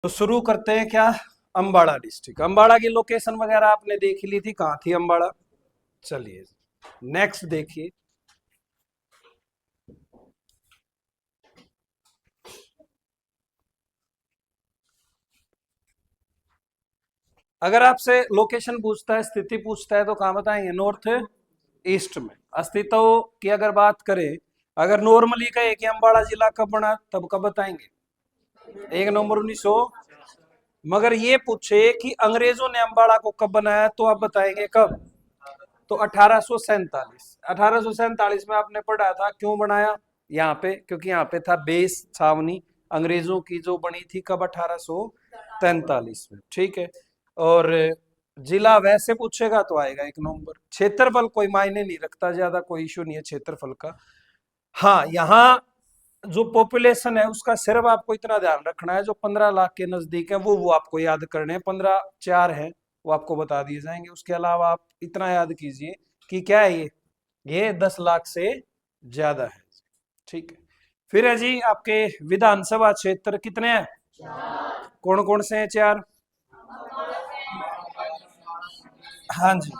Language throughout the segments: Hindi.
तो शुरू करते हैं क्या। अंबाड़ा डिस्ट्रिक्ट, अंबाड़ा की लोकेशन वगैरह आपने देख ली थी, कहाँ थी अंबाड़ा। चलिए नेक्स्ट देखिए। अगर आपसे लोकेशन पूछता है, स्थिति पूछता है, तो कहाँ बताएंगे, नॉर्थ ईस्ट में। अस्तित्व की अगर बात करें, अगर नॉर्मली कहे कि अंबाड़ा जिला कब बना, तब कब बताएंगे, 1 नवंबर 1900। मगर ये पूछे कि अंग्रेजों ने अंबाड़ा को कब बनाया, तो आप बताएंगे कब, तो 1847। 1847 में आपने पढ़ा था क्यों बनाया यहाँ पे, क्योंकि यहाँ पे था बेस छावनी अंग्रेजों की, जो बनी थी कब, 1843 में। ठीक है। और जिला वैसे पूछेगा तो आएगा 1 नवंबर। क्षेत्रफल कोई मायने नहीं रखता, ज्यादा कोई इशू नहीं है क्षेत्रफल का। हाँ, यहाँ जो पॉपुलेशन है उसका सिर्फ आपको इतना ध्यान रखना है, जो 15 लाख के नजदीक है वो आपको याद करने हैं। 15 4 है वो आपको बता दिए जाएंगे। उसके अलावा आप इतना याद कीजिए कि क्या है ये 10 लाख से ज्यादा है। ठीक है। फिर है जी आपके विधानसभा क्षेत्र कितने हैं, कौन कौन से हैं, 4। हाँ जी,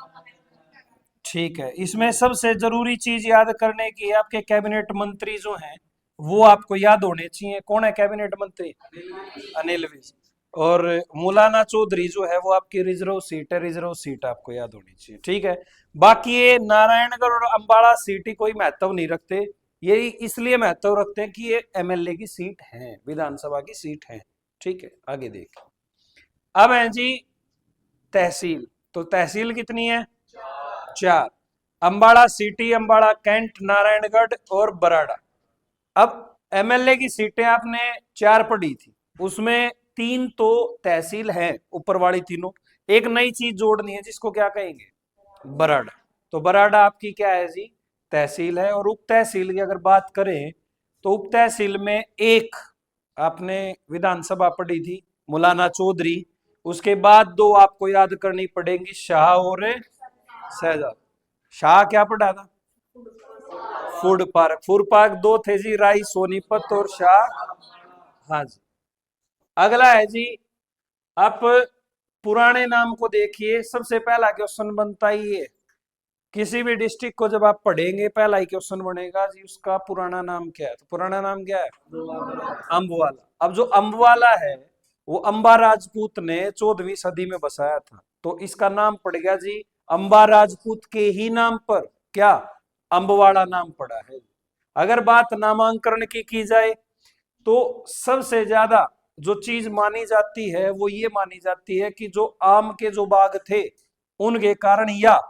ठीक है। इसमें सबसे जरूरी चीज याद करने की है, आपके कैबिनेट मंत्री जो हैं वो आपको याद होने चाहिए। कौन है कैबिनेट मंत्री, अनिल विज। और मौलाना चौधरी जो है वो आपकी रिजर्व सीट है, रिजर्व सीट आपको याद होनी चाहिए। ठीक है। बाकी ये नारायणगढ़ और अंबाला सीट ही कोई महत्व नहीं रखते, ये इसलिए महत्व रखते हैं कि ये एमएलए की सीट है, विधानसभा की सीट है। ठीक है, आगे देखिए। अब है जी तहसील। तो तहसील कितनी है, 4। अंबाड़ा सिटी, अंबाड़ा कैंट, नारायणगढ़ और बराड़ा। अब एमएलए की सीटें आपने 4 पढ़ी थी, उसमें 3 तो तहसील है, ऊपर वाली तीनों। एक नई चीज जोड़नी है जिसको क्या कहेंगे, बराड़ा। तो बराड़ा आपकी क्या है जी, तहसील है। और उप तहसील की अगर बात करें, तो उप तहसील में एक आपने विधानसभा पढ़ी थी, मौलाना चौधरी। उसके बाद 2 आपको याद करनी पड़ेगी, शाह और शहजाद। शाह क्या पढ़ा था, फूड पार्क। फूड पार्क 2 थे जी, राई सोनीपत और शाह। हाँ जी। अगला है जी, आप पुराने नाम को देखिए। सबसे पहला क्वेश्चन बनता ही है, किसी भी डिस्ट्रिक्ट को जब आप पढ़ेंगे पहला ही क्वेश्चन बनेगा जी उसका पुराना नाम क्या है। तो पुराना नाम क्या है, अम्बवाला। अब जो अम्बवाला है वो अंबा राजपूत ने 14वीं सदी में बसाया था, तो इसका नाम पड़ गया जी अंबा राजपूत के ही नाम पर, क्या, अम्बवाड़ा नाम पड़ा है। अगर बात नामांकन की जाए, तो सबसे ज्यादा जो चीज मानी जाती है वो ये मानी जाती है कि जो आम के जो बाग थे उनके कारण, या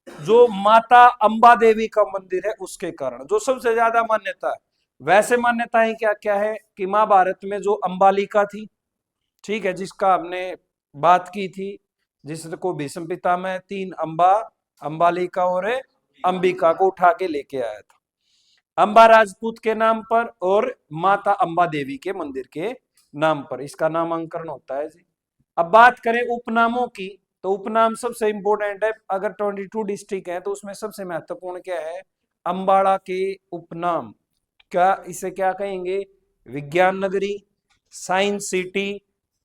जो माता अंबा देवी का मंदिर है उसके कारण, जो सबसे ज्यादा मान्यता है। वैसे मान्यताएं क्या क्या है कि महाभारत में जो अंबालिका थी, ठीक है, जिसका हमने बात की थी, जिसको भीष्म पितामह 3 अंबा, अंबालिका और अंबिका को उठा के लेके आया था, अंबा राजपूत के नाम पर और माता अंबा देवी के मंदिर के नाम पर इसका नामांकन होता है जी। अब बात करें उपनामों की, तो उपनाम सबसे इंपॉर्टेंट है। अगर 22 डिस्ट्रिक्ट है तो उसमें सबसे महत्वपूर्ण क्या है, अंबाड़ा के उपनाम। क्या इसे क्या कहेंगे, विज्ञान नगरी, साइंस सिटी,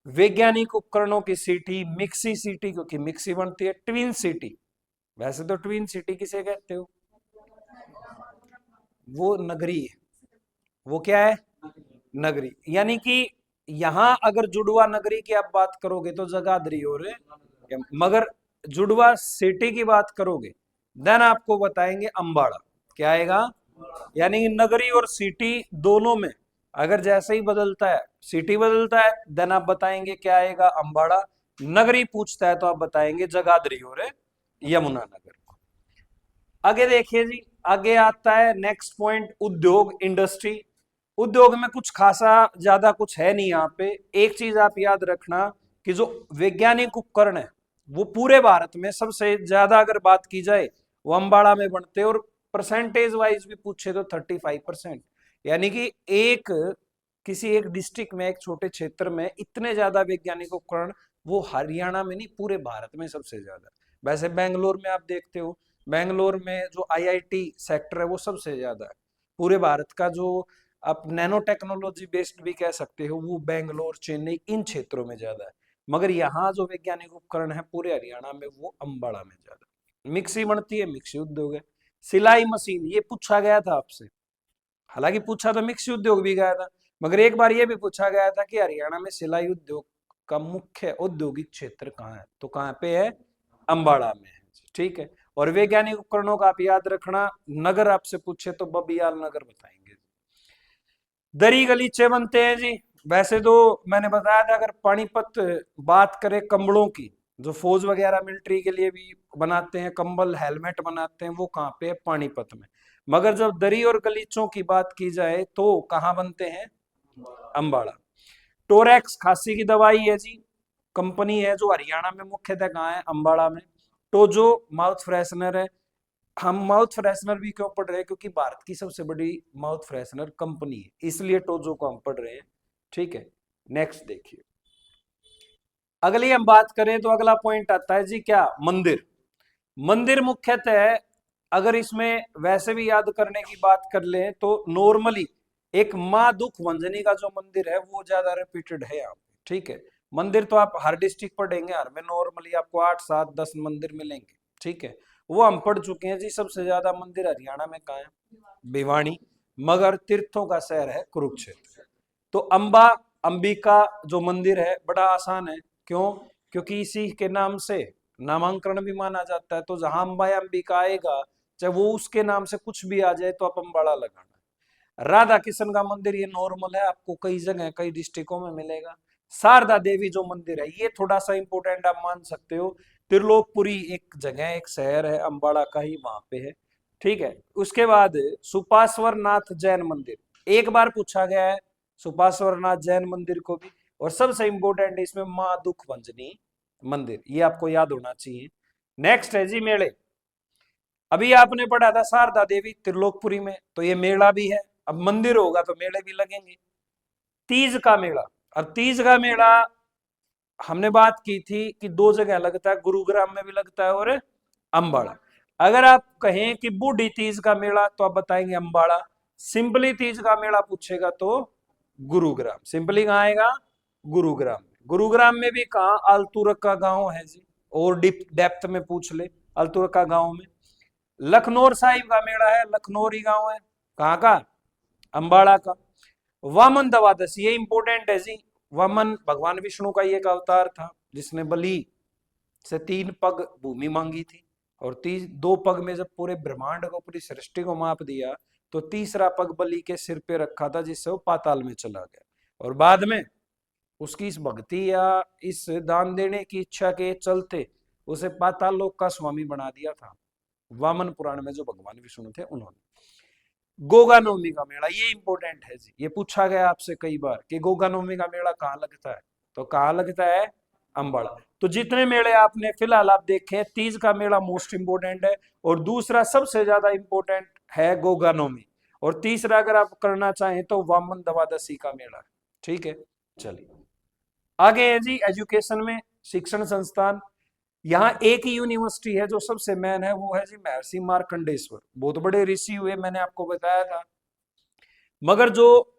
वैज्ञानिक उपकरणों की सिटी, मिक्सी सिटी, क्योंकि मिक्सी बनती है, ट्विन सिटी। वैसे तो ट्विन सिटी किसे कहते हो, वो नगरी है, वो क्या है, नगरी। यानी कि यहां अगर जुड़वा नगरी की आप बात करोगे तो जगाधरी और, मगर जुड़वा सिटी की बात करोगे देन आपको बताएंगे अंबाड़ा। क्या आएगा, यानी कि नगरी और सिटी दोनों में अगर जैसे ही बदलता है, सिटी बदलता है, देन आप बताएंगे क्या आएगा, अंबाड़ा। नगरी पूछता है तो आप बताएंगे जगाधरी और यमुनानगर। आगे देखिए जी, आगे आता है नेक्स्ट पॉइंट, उद्योग इंडस्ट्री। उद्योग में कुछ खासा ज्यादा कुछ है नहीं यहाँ पे। एक चीज आप याद रखना कि जो वैज्ञानिक उपकरण है वो पूरे भारत में सबसे ज्यादा अगर बात की जाए वो अंबाड़ा में बनते हैं। और परसेंटेज वाइज भी पूछे तो 35%। यानी कि एक किसी एक डिस्ट्रिक्ट में, एक छोटे क्षेत्र में इतने ज्यादा वैज्ञानिक उपकरण, वो हरियाणा में नहीं पूरे भारत में सबसे ज्यादा। वैसे बेंगलोर में आप देखते हो, बेंगलोर में जो आईआईटी सेक्टर है वो सबसे ज्यादा है पूरे भारत का। जो आप नैनो टेक्नोलॉजी बेस्ड भी कह सकते हो, वो बेंगलोर चेन्नई इन क्षेत्रों में ज्यादा है। मगर यहाँ जो वैज्ञानिक उपकरण है पूरे हरियाणा में वो अम्बाड़ा में ज्यादा। मिक्सी बनती है, मिक्सी उद्योग है। सिलाई मशीन ये पूछा गया था आपसे, हालांकि पूछा तो मिक्सी उद्योग भी गया था, मगर एक बार ये भी पूछा गया था कि हरियाणा में सिलाई उद्योग का मुख्य औद्योगिक क्षेत्र कहाँ है, तो कहाँ पे है, अम्बाड़ा में है। ठीक है। और वैज्ञानिक उपकरणों का आप याद रखना, नगर आपसे पूछे तो बबियाल नगर बताएंगे। दरी गलीचे बनते हैं जी। वैसे तो मैंने बताया था, अगर पानीपत बात करें कंबलों की, जो फौज वगैरह मिलिट्री के लिए भी बनाते हैं कंबल, हेलमेट बनाते हैं, वो कहाँ पे है, पानीपत में। मगर जब दरी और गलीचों की बात की जाए तो कहाँ बनते हैं, अम्बाड़ा। टोरेक्स खांसी की दवाई है जी, कंपनी है जो हरियाणा में मुख्यतः कहाँ है, अम्बाड़ा में। टोजो माउथ फ्रेशनर है। हम माउथ फ्रेशनर भी क्यों पढ़ रहे हैं, क्योंकि भारत की सबसे बड़ी माउथ फ्रेशनर कंपनी है, इसलिए टोजो को हम पढ़ रहे हैं। ठीक है। नेक्स्ट देखिए, अगली हम बात करें तो अगला पॉइंट आता है जी क्या, मंदिर। मंदिर मुख्यतः अगर इसमें वैसे भी याद करने की बात कर लें तो नॉर्मली एक माँ दुख भंजनी का जो मंदिर है वो ज्यादा रिपीटेड है यहाँ पे। ठीक है। मंदिर तो आप हर डिस्ट्रिक्ट पढ़ेंगे, हर में नॉर्मली आपको 8 7 10 मंदिर मिलेंगे। ठीक है। वो हम पढ़ चुके हैं जी। सबसे ज्यादा मंदिर हरियाणा में कहाँ है, भिवानी। मगर तीर्थों का शहर है कुरुक्षेत्र। तो अंबा अंबिका जो मंदिर है बड़ा आसान है। क्यों, क्योंकि इसी के नाम से नामांकन भी माना जाता है। तो जहां अंबा या अंबिका आएगा, चाहे वो उसके नाम से कुछ भी आ जाए, तो आप अंबाड़ा लगाना। राधा कृष्ण का मंदिर ये नॉर्मल है, आपको कई जगह कई डिस्ट्रिक्टों में मिलेगा। शारदा देवी जो मंदिर है ये थोड़ा सा इंपोर्टेंट आप मान सकते हो। त्रिलोकपुरी एक जगह एक शहर है अंबाड़ा का ही, वहां पे है। ठीक है। उसके बाद सुपाश्वर नाथ जैन मंदिर एक बार पूछा गया है, सुपाश्वर नाथ जैन मंदिर को भी। और सबसे इंपोर्टेंट इसमें माँ दुख भंजनी मंदिर, ये आपको याद होना चाहिए। नेक्स्ट है जी मेले। अभी आपने पढ़ा था शारदा देवी त्रिलोकपुरी में, तो ये मेला भी है। अब मंदिर होगा तो मेले भी लगेंगे। तीज का मेला, अब तीज का मेला हमने बात की थी कि दो जगह लगता है, गुरुग्राम में भी लगता है और अंबाड़ा। अगर आप कहें कि बूढ़ी तीज का मेला तो आप बताएंगे अंबाड़ा। सिंपली तीज का मेला पूछेगा तो गुरुग्राम। सिंपली कहाँ आएगा, गुरुग्राम। गुरुग्राम में भी कहा, अल्तुरक का गांव है जी। और डीप डेप्थ में पूछ ले, अल्तुरक का गांव में। लखनौर साहिब का मेला है, लखनौरी गांव है, कहाँ का, अंबाड़ा का। वामन द्वादशी ये इंपोर्टेंट है जी। वामन भगवान विष्णु का एक अवतार था जिसने बलि से 3 पग भूमि मांगी थी। और 2 पग में जब पूरे ब्रह्मांड को, पूरी सृष्टि को माप दिया, तो तीसरा पग बलि के सिर पे रखा था, जिससे वो पाताल में चला गया। और बाद में उसकी इस भक्ति या इस दान देने की इच्छा के चलते उसे पाताल लोक का स्वामी बना दिया था, वामन पुराण में जो भगवान विष्णु थे उन्होंने। गोगा नवमी का मेला ये इंपॉर्टेंट है जी, ये पूछा गया आपसे कई बार कि गोगा नवमी का मेला कहाँ लगता है, तो कहाँ लगता है, अंबाड़ा। तो जितने मेले आपने फिलहाल आप देखे, तीज का मेला मोस्ट इंपोर्टेंट है, और दूसरा सबसे ज्यादा इंपोर्टेंट है गोगा नवमी, और तीसरा अगर आप करना चाहें तो वामन द्वादशी का मेला। ठीक है। चलिए आगे है जी, एजुकेशन में शिक्षण संस्थान। यहाँ एक ही यूनिवर्सिटी है जो सबसे मेन है, वो है जी महर्षि मार्कंडेश्वर। बहुत बड़े ऋषि हुए, मैंने आपको बताया था। मगर जो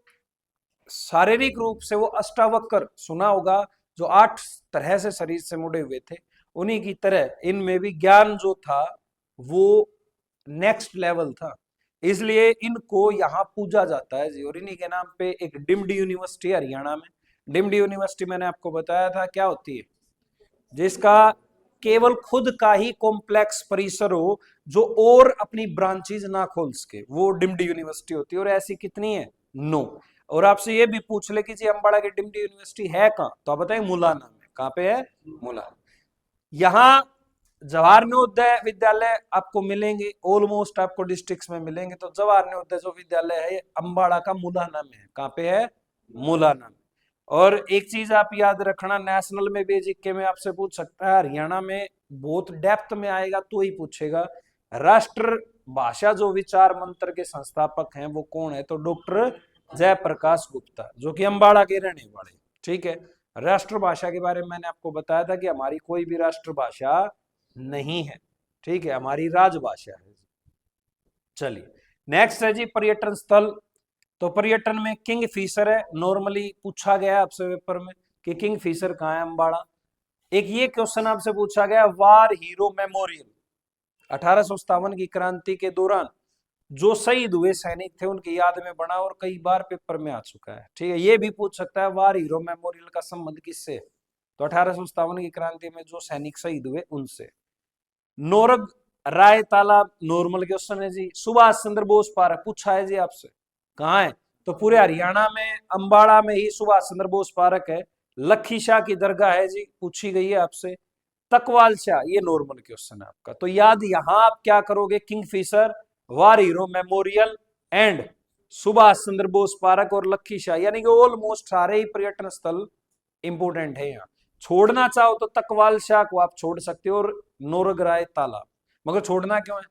शारीरिक रूप से वो अष्टावक्र सुना होगा, जो 8 तरह से शरीर से मुड़े हुए थे, उन्हीं की तरह इनमें भी ज्ञान जो था वो नेक्स्ट लेवल था। इसलिए इनको यहाँ पूजा जाता है जी। और इन्हीं के नाम पे एक डिम्ड यूनिवर्सिटी हरियाणा में। डिम्ड यूनिवर्सिटी मैंने आपको बताया था क्या होती है, जिसका केवल खुद का ही कॉम्प्लेक्स परिसर हो, जो और अपनी ब्रांचेज ना खोल सके, वो डिम्ड यूनिवर्सिटी होती है। और ऐसी कितनी है, 9। और आपसे ये भी पूछ ले कि जी अम्बाड़ा की डिम्ड यूनिवर्सिटी है कहाँ, तो आप बताएं मुलाना में। कहाँ पे है, मुलाना। यहाँ जवाहर नवोदय विद्यालय आपको मिलेंगे, ऑलमोस्ट आपको डिस्ट्रिक्ट्स में मिलेंगे। तो जवाहर नवोदय जो विद्यालय है अम्बाड़ा का मुलाना में है। कहाँ पे है, मुलाना में। और एक चीज आप याद रखना, नेशनल में भी जीके में आपसे पूछ सकता है, हरियाणा में बहुत डेप्थ में आएगा तो ही पूछेगा। राष्ट्र भाषा जो विचार मंत्र के संस्थापक हैं वो कौन है, तो डॉक्टर जयप्रकाश गुप्ता, जो कि अम्बाड़ा के रहने वाले। ठीक है। राष्ट्रभाषा के बारे में मैंने आपको बताया था कि हमारी कोई भी राष्ट्रभाषा नहीं है। ठीक है, हमारी राजभाषा है। चलिए नेक्स्ट है जी पर्यटन स्थल। तो पर्यटन में किंग फिशर है, नॉर्मली पूछा गया आपसे पेपर में कि किंग फिशर कहाँ है, अंबाड़ा। एक ये क्वेश्चन आपसे पूछा गया, वार हीरो मेमोरियल 1857 की क्रांति के दौरान जो शहीद हुए सैनिक थे उनकी याद में बना और कई बार पेपर में आ चुका है। ठीक है, ये भी पूछ सकता है वार हीरो मेमोरियल का संबंध किससे है, तो 1857 की क्रांति में जो सैनिक शहीद हुए उनसे। नोरग राय तालाब नॉर्मल क्वेश्चन है जी। सुभाष चंद्र बोस पार्क पूछा है जी आपसे, कहाँ है, तो पूरे हरियाणा में अंबाड़ा में ही सुभाष चंद्र बोस पार्क है। लखी शाह की दरगाह है जी, पूछी गई है आपसे। तकवाल शाह, ये नॉर्मल क्वेश्चन है आपका। तो याद यहां आप क्या करोगे, Kingfisher, war hero memorial and Subhash Chandra Bose park और लखी शाह, यानी कि ऑलमोस्ट सारे ही पर्यटन स्थल इंपोर्टेंट है यहाँ। छोड़ना चाहो तो तकवाल शाह को आप छोड़ सकते हो और नोरगराय तालाब, मगर छोड़ना क्यों है,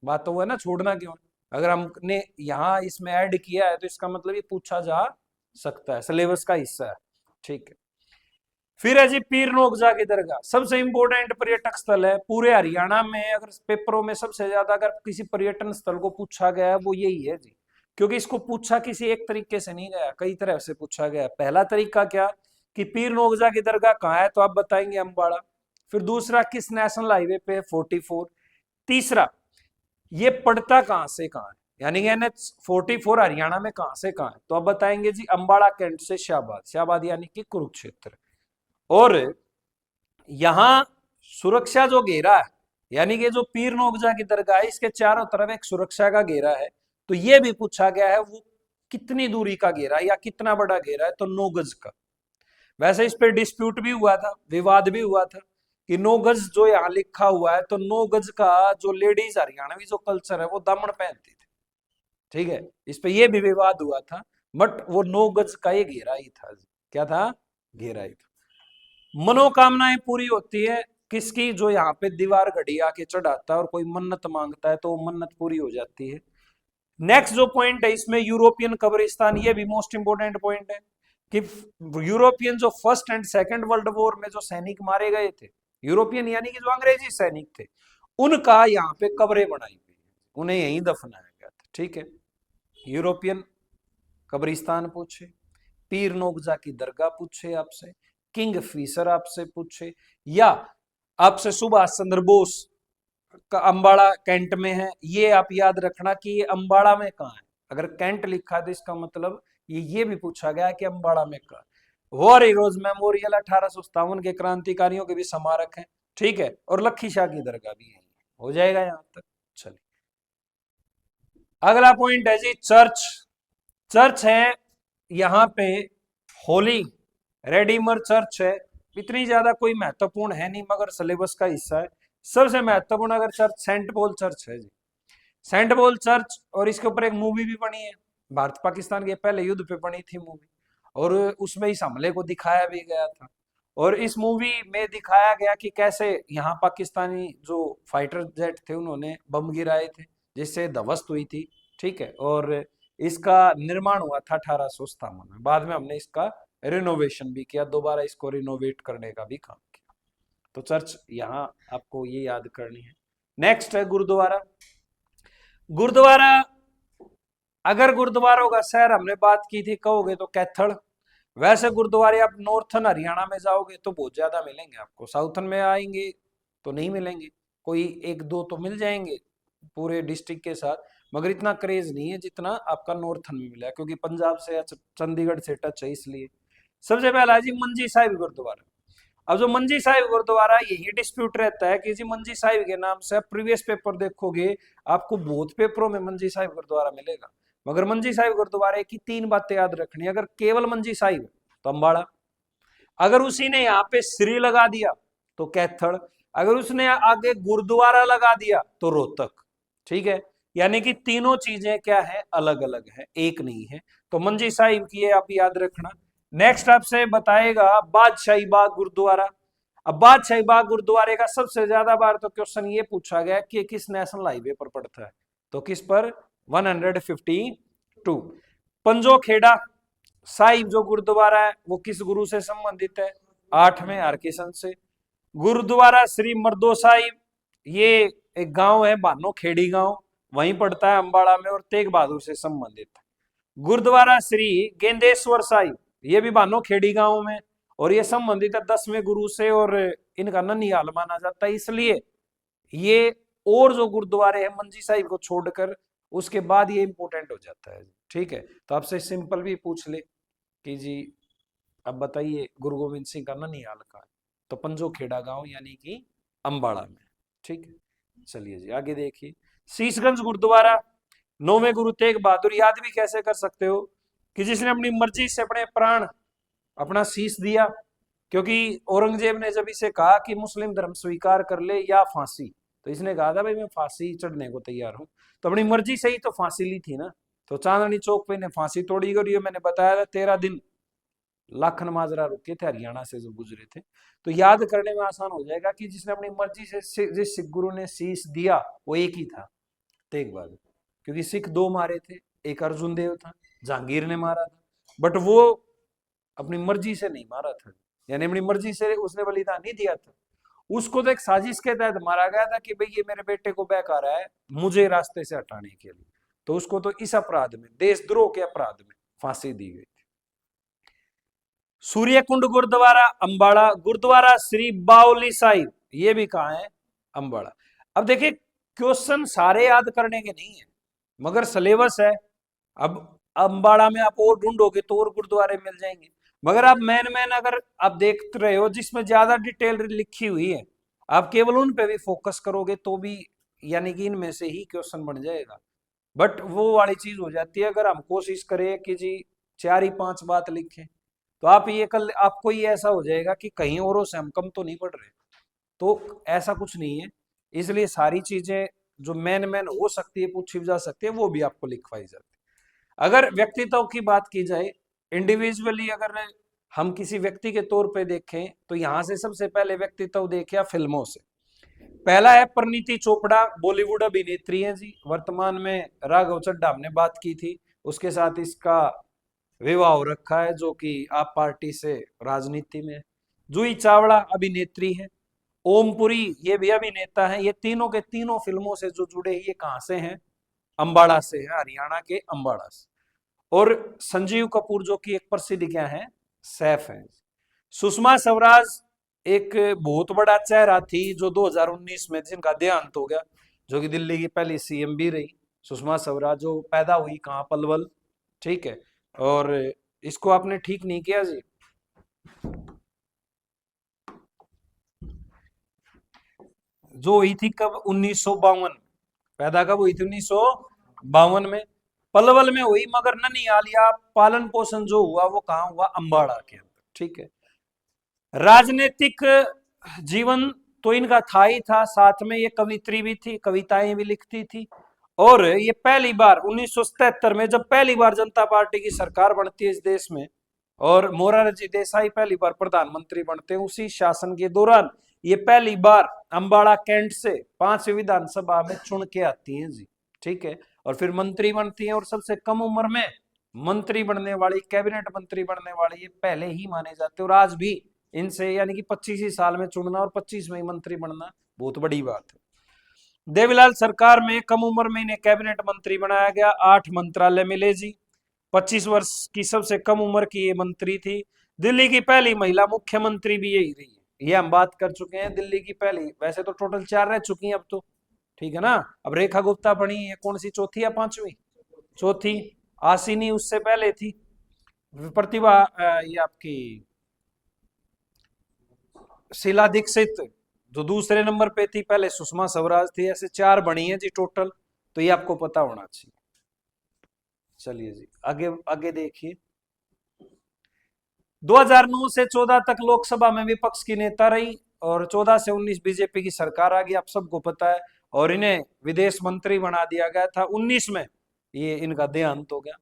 बात तो वो है ना, छोड़ना क्यों है। अगर हमने यहाँ इसमें ऐड किया है तो इसका मतलब ये पूछा जा सकता है, सिलेबस का हिस्सा है। ठीक है, फिर है जी पीर नोकजा की दरगाह, सबसे इंपोर्टेंट पर्यटक स्थल है पूरे हरियाणा में। अगर पेपरों में सबसे ज्यादा अगर किसी पर्यटन स्थल को पूछा गया है वो यही है जी, क्योंकि इसको पूछा किसी एक तरीके से नहीं गया, कई तरह से पूछा गया। पहला तरीका क्या कि पीर नोकजा की दरगाह कहाँ है, तो आप बताएंगे अंबाड़ा। फिर दूसरा किस नेशनल हाईवे पे 44। तीसरा ये पड़ता कहां से कहां है, यानी कि NH 44 हरियाणा में कहां से कहां है, तो आप बताएंगे जी अंबाड़ा कैंट से शाहबाद, शाहबाद यानी कि कुरुक्षेत्र। और यहां सुरक्षा जो घेरा है, यानी कि जो पीर नोकजा की दरगाह है इसके चारों तरफ एक सुरक्षा का घेरा है, तो यह भी पूछा गया है वो कितनी दूरी का घेरा है या कितना बड़ा घेरा है, तो 9 गज का। वैसे इस पे डिस्प्यूट भी हुआ था, विवाद भी हुआ था कि 9 गज जो यहाँ लिखा हुआ है, तो 9 गज का जो लेडीज हरियाणवी जो कल्चर है वो दामन पहनती थी। ठीक है, इस पे ये भी विवाद हुआ था, बट वो 9 गज का ये घेरा ही था। क्या था, घेरा ही था। मनोकामनाएं पूरी होती है किसकी, जो यहाँ पे दीवार घड़ी आके चढ़ाता है और कोई मन्नत मांगता है तो वो मन्नत पूरी हो जाती है। नेक्स्ट जो पॉइंट है इसमें यूरोपियन कब्रिस्तान, ये भी मोस्ट इंपोर्टेंट पॉइंट है कि यूरोपियन जो first and second world war में जो सैनिक मारे गए थे, यूरोपियन यानी कि जो अंग्रेजी सैनिक थे, उनका यहाँ पे कब्रें बनाई हुई है, उन्हें यहीं दफनाया गया था। ठीक है, यूरोपियन कब्रिस्तान पूछे, पीर नोकजा की दरगाह पूछे आपसे, किंग फिशर आपसे पूछे, या आपसे सुभाष चंद्र बोस का अंबाड़ा कैंट में है, ये आप याद रखना कि ये अंबाड़ा में कहाँ है। अगर कैंट लिखा है तो इसका मतलब ये भी पूछा गया कि अंबाड़ा में कहाँ। वॉर हीरोज मेमोरियल 1857 के क्रांतिकारियों के भी स्मारक है। ठीक है, और लखी शाह की दरगाह भी है। हो जाएगा यहां तक। चलिए अगला पॉइंट है जी चर्च। चर्च है यहाँ पे होली रेडीमर चर्च है, इतनी ज्यादा कोई महत्वपूर्ण है नहीं मगर सिलेबस का हिस्सा है। सबसे महत्वपूर्ण अगर चर्च सेंट पॉल चर्च है जी, सेंट पॉल चर्च, और इसके ऊपर एक मूवी भी बनी है, भारत पाकिस्तान के पहले युद्ध पे बनी थी मूवी, और उसमें इस हमले को दिखाया भी गया था। और इस मूवी में दिखाया गया कि कैसे यहाँ पाकिस्तानी जो फाइटर जेट थे उन्होंने बम गिराए थे जिससे ध्वस्त हुई थी। ठीक है, और इसका निर्माण हुआ था 1857 में। बाद में हमने इसका रिनोवेशन भी किया, दोबारा इसको रिनोवेट करने का भी काम किया। तो चर्च यहाँ आपको ये याद करनी है। नेक्स्ट है गुरुद्वारा। गुरुद्वारा, अगर गुरुद्वारों का शहर हमने बात की थी कहोगे तो कैथल। वैसे गुरुद्वारे आप नॉर्थन हरियाणा में जाओगे तो बहुत ज्यादा मिलेंगे आपको, साउथन में आएंगे तो नहीं मिलेंगे, कोई एक दो तो मिल जाएंगे पूरे डिस्ट्रिक्ट के साथ, मगर इतना क्रेज नहीं है जितना आपका नॉर्थन में मिला है, क्योंकि पंजाब से या चंडीगढ़ से टच है इसलिए। सबसे पहला है जी मंजी साहिब गुरुद्वारा। अब जो मंजी साहिब गुरुद्वारा, यही डिस्प्यूट रहता है कि जी मंजी साहिब के नाम से प्रीवियस पेपर देखोगे आपको बहुत पेपरों में मंजी साहिब गुरुद्वारा मिलेगा, मगर मंजी साहिब गुरुद्वारे की 3 बातें याद रखनी। अगर केवल मंजी साहिब तो अंबाड़ा, अगर उसी ने यहाँ पे श्री लगा दिया तो कैथड़, अगर उसने आगे गुरुद्वारा लगा दिया तो रोहतक। ठीक है, यानी कि तीनों चीजें क्या है, अलग अलग है, एक नहीं है। तो मंजी साहिब की आप याद रखना। नेक्स्ट आपसे बताएगा बादशाही बाग गुरुद्वारा। अब बादशाही बाग गुरुद्वारे का सबसे ज्यादा बार तो क्वेश्चन ये पूछा गया कि किस नेशनल हाईवे पर पड़ता है, तो किस पर, 152। पंजो खेड़ा साहिब जो गुरुद्वारा है वो किस गुरु से संबंधित है, 8वें हरकिशन से। गुरुद्वारा श्री मर्दो साहिब, ये एक गांव है भानो खेड़ी गांव, वहीं पड़ता है अंबाड़ा में और तेग बहादुर से संबंधित है। गुरुद्वारा श्री गेंदेश्वर साहिब, ये भी बानो खेड़ी गांव में, और ये संबंधित है 10वें गुरु से, और इनका ननिहाल माना जाता है। इसलिए ये, और जो गुरुद्वारे हैं मंजी साहिब को छोड़कर, उसके बाद ये इंपोर्टेंट हो जाता है। ठीक है, तो आपसे सिंपल भी पूछ ले कि जी अब बताइए गुरु गोविंद सिंह का ननिहाल का है, तो पंजो खेड़ा गांव यानी कि अंबाड़ा में। ठीक है, चलिए जी आगे देखिए। शीशगंज गुरुद्वारा, 9वें गुरु तेग बहादुर, याद भी कैसे कर सकते हो कि जिसने अपनी मर्जी से अपने प्राण, अपना शीश दिया, क्योंकि औरंगजेब ने जब इसे कहा कि मुस्लिम धर्म स्वीकार कर ले या फांसी, तो इसने कहा था भाई मैं फांसी चढ़ने को तैयार हूं, तो अपनी मर्जी से ही तो फांसी ली थी ना। तो चांदनी चौक पे ने फांसी तोड़ी, और ये मैंने बताया था 13 दिन लाखन माजरा रुके थे हरियाणा से जो गुजरे थे। तो याद करने में आसान हो जाएगा कि जिसने अपनी मर्जी से जिस सिख गुरु ने शीश दिया वो एक ही था, तेग बहादुर। क्योंकि सिख 2 मारे थे, एक अर्जुन देव था, जहांगीर ने मारा था, बट वो अपनी मर्जी से नहीं मारा था, यानी अपनी मर्जी से उसने बलिदान नहीं दिया था। उसको तो एक साजिश के तहत मारा गया था कि भाई ये मेरे बेटे को बहका रहा है मुझे रास्ते से हटाने के लिए, तो उसको तो इस अपराध में, देशद्रोह के अपराध में फांसी दी गई। सूर्यकुंड गुरुद्वारा अंबाड़ा, गुरुद्वारा श्री बावली साहिब, ये भी कहा है अंबाड़ा। अब देखिए क्वेश्चन सारे याद करने के नहीं है, मगर सिलेबस है। अब अंबाड़ा में आप और ढूंढोगे तो और गुरुद्वारे मिल जाएंगे, मगर आप मैन अगर आप देखते रहे हो जिसमें ज्यादा डिटेल लिखी हुई है, आप केवल उन पे भी फोकस करोगे तो भी यानी कि इनमें से ही क्वेश्चन बन जाएगा। बट वो वाली चीज हो जाती है, अगर हम कोशिश करें कि जी 4 ही 5 बात लिखें, तो आप ये कल आपको ये ऐसा हो जाएगा कि कहीं औरों से हम कम तो नहीं पढ़ रहे, तो ऐसा कुछ नहीं है। इसलिए सारी चीजें जो मैन हो सकती है, पूछी जा सकती है, वो भी आपको लिखवाई जाती है। अगर व्यक्तित्व की बात की जाए, इंडिविजुअली अगर हम किसी व्यक्ति के तौर पे देखें, तो यहां से सबसे पहले व्यक्तित्व देखे फिल्मों से। पहला है परिणीति चोपड़ा, बॉलीवुड अभिनेत्री है जी, वर्तमान में राघव चड्ढा हमने बात की थी, उसके साथ इसका विवाह हो रखा है, जो कि आप पार्टी से राजनीति में। जूही चावड़ा अभिनेत्री है, ओमपुरी ये भी अभिनेता है। ये तीनों के तीनों फिल्मों से जो जुड़े, ये कहां से हैं? अंबाड़ा से है, हरियाणा के अंबाड़ा से। और संजीव कपूर जो कि एक प्रसिद्ध क्या है, सैफ है। सुषमा स्वराज एक बहुत बड़ा चेहरा थी जो 2019 में जिनका देहांत हो गया, जो कि दिल्ली की पहली सीएम भी रही। सुषमा स्वराज जो पैदा हुई कहाँ, पलवल। ठीक है, और इसको आपने ठीक नहीं किया जी, जो हुई थी कब, 1952, पैदा कब हुई थी, 1952 में, पलवल में हुई, मगर ननिहाल या पालन पोषण जो हुआ वो कहाँ हुआ, अंबाड़ा के अंदर। ठीक है, राजनीतिक जीवन तो इनका था ही था, साथ में ये कवित्री भी थी, कविताएं भी लिखती थी। और ये पहली बार 1977 में जब पहली बार जनता पार्टी की सरकार बनती है इस देश में, और मोरारजी देसाई पहली बार प्रधानमंत्री बनते हैं, उसी शासन के दौरान ये पहली बार अंबाड़ा कैंट से 5वीं विधानसभा में चुन के आती हैं जी। ठीक है, और फिर मंत्री बनती हैं, और सबसे कम उम्र में मंत्री बनने वाली, कैबिनेट मंत्री बनने वाली ये पहले ही माने जाते हैं। और आज भी इनसे यानी कि 25 ही साल में चुनना और 25 में ही मंत्री बनना बहुत बड़ी बात है। देवीलाल सरकार में कम उम्र में इन्हें कैबिनेट मंत्री बनाया गया, 8 मंत्रालय मिले जी। 25 वर्ष की सबसे कम उम्र की ये मंत्री थी। दिल्ली की पहली महिला मुख्यमंत्री भी यही रही है, ये हम बात कर चुके हैं। दिल्ली की पहली, वैसे तो टोटल 4 रह चुकी हैं अब तो, ठीक है ना। अब रेखा गुप्ता बनी है, कौन सी, चौथी या 5वीं? चौथी। आसिनी उससे पहले थी। प्रतिभा ये आपकी शीला दीक्षित जो दूसरे नंबर पे थी, पहले सुषमा स्वराज थी। ऐसे 4 बनी है जी टोटल, तो ये आपको पता होना चाहिए। चलिए जी आगे आगे देखिए। 2009 से 14 तक लोकसभा में विपक्ष की नेता रही, और 14 से 19 बीजेपी की सरकार आ गई, आप सबको पता है। और इन्हें विदेश मंत्री बना दिया गया था। 19 में ये इनका देहांत हो गया।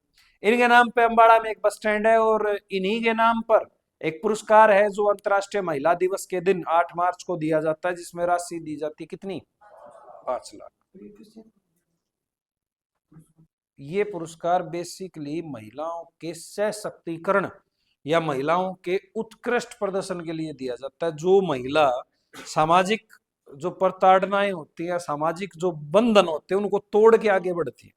इनके नाम पे अंबाड़ा में एक बस स्टैंड है, और इन्हीं के नाम पर एक पुरस्कार है जो अंतर्राष्ट्रीय महिला दिवस के दिन 8 मार्च को दिया जाता है, जिसमें राशि दी जाती है कितनी, 5 लाख। ये पुरस्कार बेसिकली महिलाओं के सशक्तिकरण या महिलाओं के उत्कृष्ट प्रदर्शन के लिए दिया जाता है। जो महिला सामाजिक जो प्रताड़नाएं होती है, सामाजिक जो बंधन होते हैं, उनको तोड़ के आगे बढ़ती है,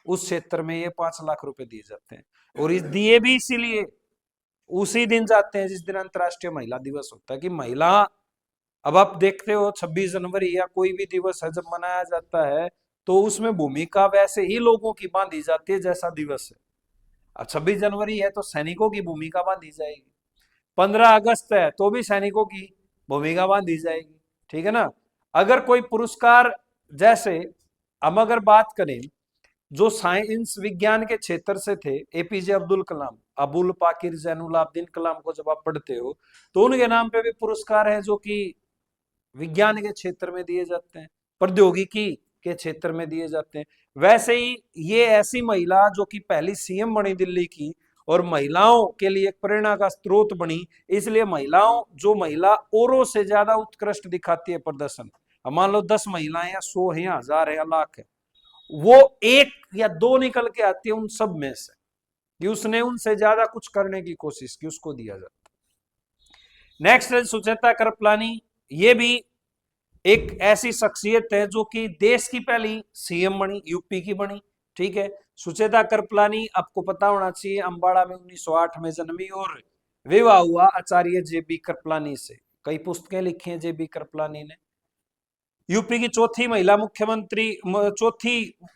उस क्षेत्र में ये 5 लाख रुपए दिए जाते हैं। और इस दिए भी इसीलिए उसी दिन जाते हैं जिस दिन अंतर्राष्ट्रीय महिला दिवस होता है, कि महिला, अब आप देखते हो 26 जनवरी या कोई भी दिवस है जब मनाया जाता है तो उसमें भूमिका वैसे ही लोगों की बांधी जाती है जैसा दिवस है। अब 26 जनवरी है तो सैनिकों की भूमिका बांधी जाएगी, 15 अगस्त है तो भी सैनिकों की भूमिका बांधी जाएगी, ठीक है ना। अगर कोई पुरस्कार, जैसे हम अगर बात करें जो साइंस विज्ञान के क्षेत्र से थे, एपीजे अब्दुल कलाम, अबुल पाकिर जैनुलाब्दीन कलाम को जब आप पढ़ते हो तो उनके नाम पे भी पुरस्कार है जो कि विज्ञान के क्षेत्र में दिए जाते हैं, प्रौद्योगिकी के क्षेत्र में दिए जाते हैं। वैसे ही ये ऐसी महिला जो कि पहली सीएम बनी दिल्ली की और महिलाओं के लिए एक प्रेरणा का स्रोत बनी, इसलिए महिलाओं, जो महिला औरों से ज्यादा उत्कृष्ट दिखाती है प्रदर्शन, मान लो 10 महिलाएं या 100 है या 1000 है या लाख है, वो 1 या 2 निकल के आती है उन सब में से कि उसने उनसे ज्यादा कुछ करने की कोशिश की, उसको दिया जाता है। नेक्स्ट है सुचेता कृपलानी, ये भी एक ऐसी शख्सियत है जो कि देश की पहली सीएम बनी, यूपी की बनी, ठीक है। सुचेता कृपलानी आपको पता होना चाहिए अम्बाड़ा में 1908 में जन्मी और विवाह हुआ आचार्य जेबी कृपलानी से। कई पुस्तकें लिखी हैं जेबी कृपलानी ने। यूपी की चौथी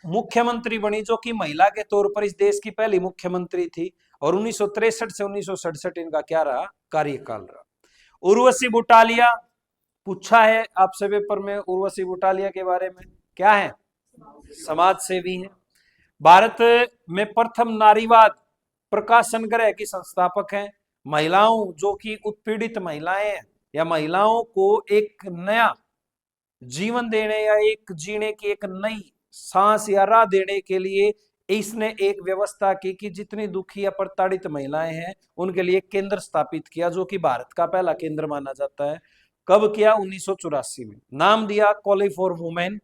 मुख्यमंत्री बनी जो कि महिला के तौर पर इस देश की पहली मुख्यमंत्री थी, और 1963 से 1967 इनका क्या रहा, कार्यकाल रहा। उर्वशी बुटालिया पूछा है आपसे पेपर में, उर्वशी बुटालिया के बारे में क्या है, समाज सेवी है। भारत में प्रथम नारीवाद प्रकाशन गृह की संस्थापक हैं। महिलाओं जो कि उत्पीड़ित महिलाएं हैं या महिलाओं को एक नया जीवन देने या एक जीने की एक नई सांस या राह देने के लिए इसने एक व्यवस्था की कि जितनी दुखी या प्रताड़ित महिलाएं हैं उनके लिए केंद्र स्थापित किया, जो कि भारत का पहला केंद्र माना जाता है। कब किया, 1984 में। नाम दिया कॉली फॉर वुमेन।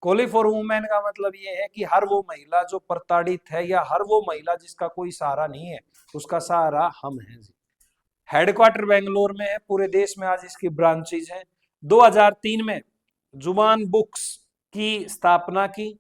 कॉली फॉर वुमेन का मतलब यह है कि हर वो महिला जो प्रताड़ित है या हर वो महिला जिसका कोई सहारा नहीं है, उसका सहारा हम हैं जी। हेडक्वार्टर बेंगलोर में है, पूरे देश में आज इसकी ब्रांचेज हैं। 2003 में जुबान बुक्स की स्थापना की।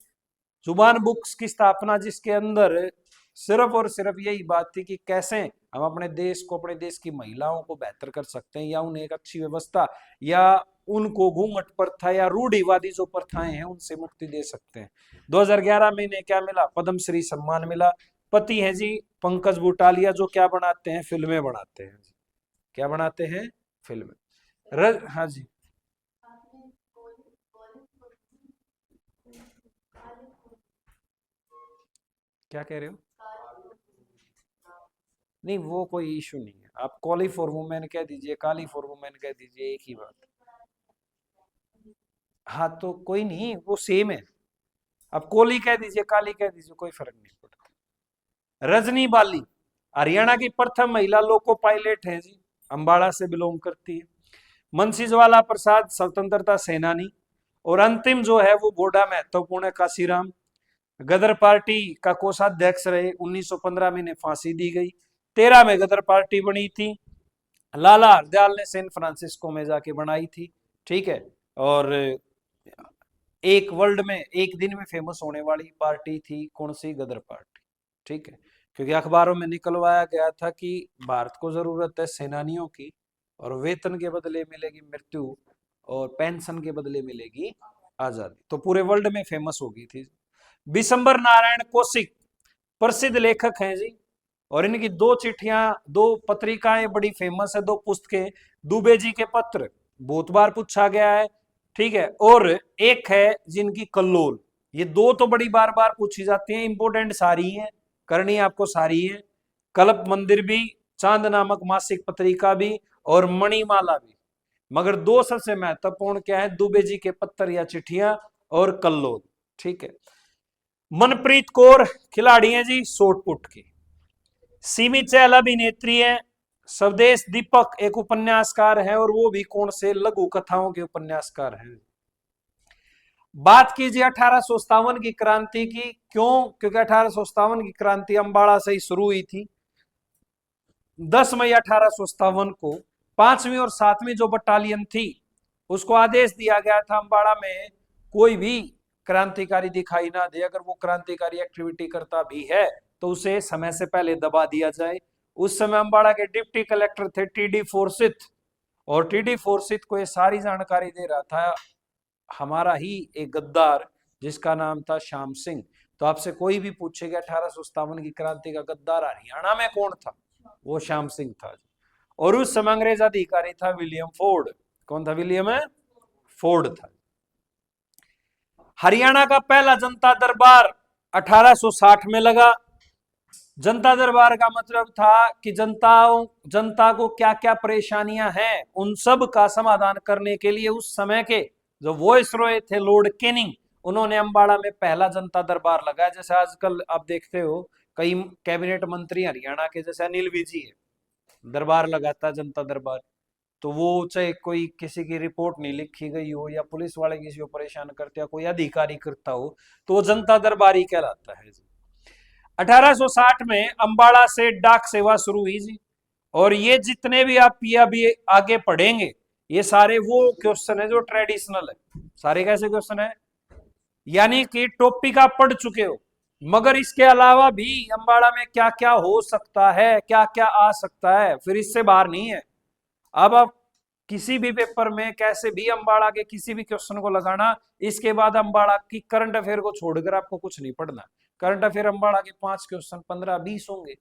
जुबान बुक्स की स्थापना जिसके अंदर सिर्फ और सिर्फ यही बात थी कि कैसे हम अपने देश को, अपने देश की महिलाओं को बेहतर कर सकते हैं या उन्हें एक अच्छी व्यवस्था या उनको घूंघट प्रथा या रूढ़िवादी जो प्रथाएं हैं उनसे मुक्ति दे सकते हैं। 2011 में इन्हें क्या मिला, पद्मश्री सम्मान मिला। पति है जी पंकज बुटालिया जो क्या बनाते हैं, फिल्में बनाते हैं। क्या बनाते हैं, फिल्में। हाँ जी, क्या कह रहे हो, नहीं वो कोई इशू नहीं है, आप कॉली फॉर वुमेन कह दीजिए, काली फॉर वुमेन कह दीजिए, एक ही बात। हाँ तो कोई नहीं, वो सेम है, आप कोली कह दीजिए, काली कह दीजिए, कोई फर्क नहीं पड़ता। रजनी बाली हरियाणा की प्रथम महिला लोको पायलट है जी, अंबाड़ा से बिलोंग करती है। मुंशी ज्वाला प्रसाद स्वतंत्रता सेनानी। और अंतिम जो है वो बड़ा महत्वपूर्ण है, काशीराम, गदर पार्टी का कोषाध्यक्ष रहे। 1915 में इन्हें फांसी दी गई। 13 में गदर पार्टी बनी थी। लाला हरदयाल ने सैन फ्रांसिस्को में जाके बनाई थी, ठीक है। और एक वर्ल्ड में एक दिन में फेमस होने वाली पार्टी थी कौन सी, गदर पार्टी, ठीक है। क्योंकि अखबारों में निकलवाया गया था कि भारत को जरूरत है सेनानियों की और वेतन के बदले मिलेगी मृत्यु और पेंशन के बदले मिलेगी आजादी, तो पूरे वर्ल्ड में फेमस हो गई थी। बिशंबर नारायण कौशिक प्रसिद्ध लेखक हैं जी, और इनकी 2 चिट्ठियां, 2 पत्रिकाएं बड़ी फेमस है, 2 पुस्तकें। दुबे जी के पत्र बहुत बार पूछा गया है, ठीक है। और एक है जिनकी कल्लोल, ये 2 तो बड़ी बार बार पूछी जाती हैं, इंपोर्टेंट सारी हैं, करनी आपको सारी है। कल्प मंदिर भी, चांद नामक मासिक पत्रिका भी और मणिमाला भी, मगर 2 सबसे महत्वपूर्ण क्या है, दुबे जी के पत्र या चिट्ठियां और कल्लोल, ठीक है। मनप्रीत कौर खिलाड़ी है जी शॉटपुट की। सीमी चहल अभिनेत्री है। स्वदेश दीपक एक उपन्यासकार है, और वो भी कौन से, लघु कथाओं के उपन्यासकार हैं। बात कीजिए 1857 की क्रांति की, क्यों, क्योंकि 1857 की क्रांति अंबाड़ा से ही शुरू हुई थी। 10 मई 1857 को 5वीं और 7वीं जो बटालियन थी उसको आदेश दिया गया था अंबाड़ा में कोई भी क्रांतिकारी दिखाई ना दे, अगर वो क्रांतिकारी एक्टिविटी करता भी है तो उसे समय से पहले दबा दिया जाए। उस समय अम्बाड़ा के डिप्टी कलेक्टर थे टीडी फोर्सिथ, और टीडी फोर्सिथ को ये सारी जानकारी दे रहा था हमारा ही एक गद्दार जिसका नाम था श्याम सिंह। तो आपसे कोई भी पूछेगा 1857 की क्रांति का गद्दार हरियाणा में कौन था, वो श्याम सिंह था। और उस समय अंग्रेज अधिकारी था विलियम फोर्ड। कौन था? विलियम फोर्ड था। हरियाणा का पहला जनता दरबार 1860 में लगा। जनता दरबार का मतलब था कि जनता को क्या क्या परेशानियां हैं उन सब का समाधान करने के लिए उस समय के जो वॉइस रॉय थे लॉर्ड कैनिंग, उन्होंने अम्बाड़ा में पहला जनता दरबार लगाया। जैसे आजकल आप देखते हो कई कैबिनेट मंत्री हरियाणा के, जैसे अनिल विजी है, दरबार लगाता है जनता दरबार। तो वो चाहे कोई किसी की रिपोर्ट नहीं लिखी गई हो या पुलिस वाले किसी को परेशान करते या कोई अधिकारी करता हो तो वो जनता दरबार ही कहलाता है जी। 1860 में अम्बाड़ा से डाक सेवा शुरू हुई जी। और ये जितने भी आप अभी आगे पढ़ेंगे ये सारे वो क्वेश्चन है जो ट्रेडिशनल है। सारे कैसे क्वेश्चन है? यानी कि टॉपिक आप पढ़ चुके हो, मगर इसके अलावा भी अम्बाड़ा में क्या क्या हो सकता है, क्या क्या आ सकता है, फिर इससे बाहर नहीं है। अब आप किसी भी पेपर में कैसे भी अम्बाड़ा के किसी भी क्वेश्चन को लगाना, इसके बाद अम्बाड़ा की करंट अफेयर को छोड़कर आपको कुछ नहीं पढ़ना। करंट अफेयर अम्बाड़ा के 5 क्वेश्चन 15-20 होंगे,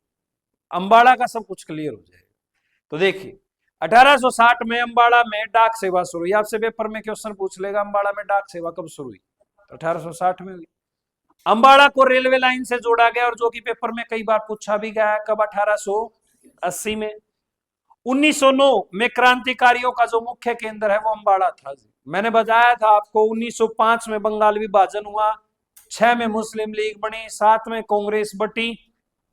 अम्बाड़ा का सब कुछ क्लियर हो जाएगा। तो देखिए 1860 में अम्बाड़ा में डाक सेवा शुरू हुई। आपसे पेपर में क्वेश्चन पूछ लेगा अम्बाड़ा में डाक सेवा कब शुरू हुई, तो 1860 में हुई। अम्बाड़ा को रेलवे लाइन से जोड़ा गया, और जो कि पेपर में कई बार पूछा भी गया है, कब? 1880 में। 1909 में क्रांतिकारियों का जो मुख्य केंद्र है वो अम्बाड़ा था। मैंने बताया था आपको 1905 में बंगाल विभाजन हुआ, 6 में मुस्लिम लीग बनी, 7 में कांग्रेस बटी,